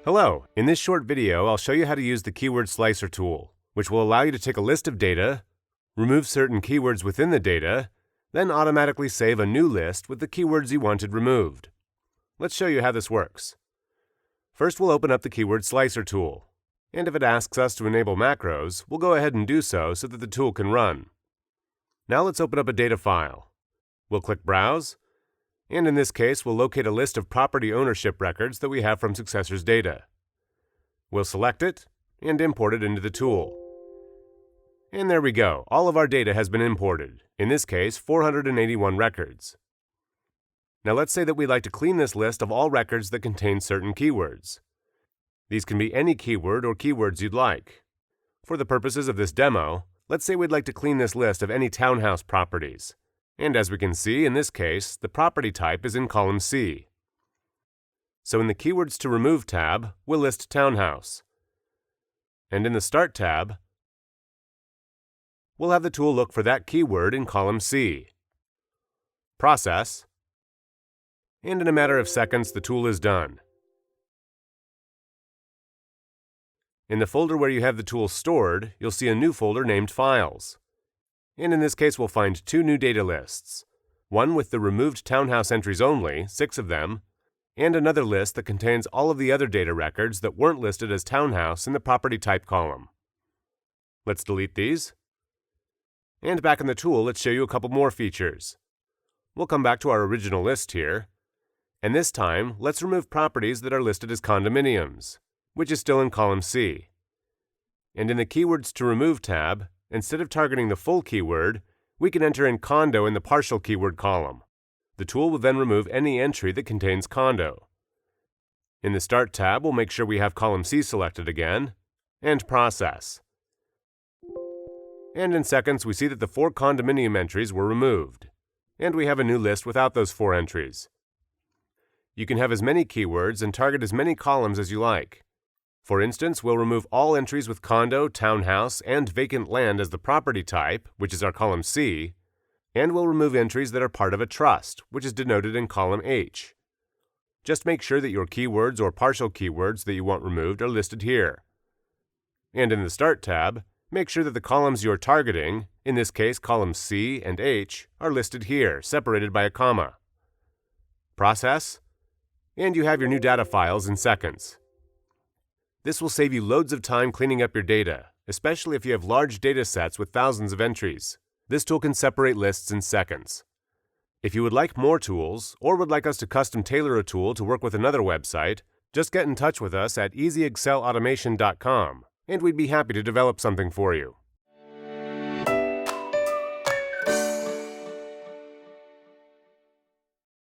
Hello, in this short video I'll show you how to use the Keyword Slicer tool, which will allow you to take a list of data, remove certain keywords within the data, then automatically save a new list with the keywords you wanted removed. Let's show you how this works. First we'll open up the Keyword Slicer tool, and if it asks us to enable macros, we'll go ahead and do so that the tool can run. Now let's open up a data file. We'll click Browse, and in this case we'll locate a list of property ownership records that we have from Successor's data. We'll select it and import it into the tool. And there we go, all of our data has been imported, in this case 481 records. Now let's say that we'd like to clean this list of all records that contain certain keywords. These can be any keyword or keywords you'd like. For the purposes of this demo, let's say we'd like to clean this list of any townhouse properties. And as we can see, in this case, the property type is in column C. So in the Keywords to Remove tab, we'll list Townhouse. And in the Start tab, we'll have the tool look for that keyword in column C. Process. And in a matter of seconds, the tool is done. In the folder where you have the tool stored, you'll see a new folder named Files. And in this case we'll find two new data lists, one with the removed townhouse entries only, 6 of them, and another list that contains all of the other data records that weren't listed as townhouse in the property type column. Let's delete these. And back in the tool, let's show you a couple more features. We'll come back to our original list here, and this time let's remove properties that are listed as condominiums, which is still in column C. And in the Keywords to Remove tab, instead of targeting the full keyword, we can enter in condo in the partial keyword column. The tool will then remove any entry that contains condo. In the Start tab, we'll make sure we have column C selected again, and process. And in seconds, we see that the 4 condominium entries were removed, and we have a new list without those 4 entries. You can have as many keywords and target as many columns as you like. For instance, we'll remove all entries with condo, townhouse, and vacant land as the property type, which is our column C, and we'll remove entries that are part of a trust, which is denoted in column H. Just make sure that your keywords or partial keywords that you want removed are listed here. And in the Start tab, make sure that the columns you are targeting, in this case columns C and H, are listed here, separated by a comma. Process, and you have your new data files in seconds. This will save you loads of time cleaning up your data, especially if you have large data sets with thousands of entries. This tool can separate lists in seconds. If you would like more tools, or would like us to custom tailor a tool to work with another website, just get in touch with us at easyexcelautomation.com, and we'd be happy to develop something for you.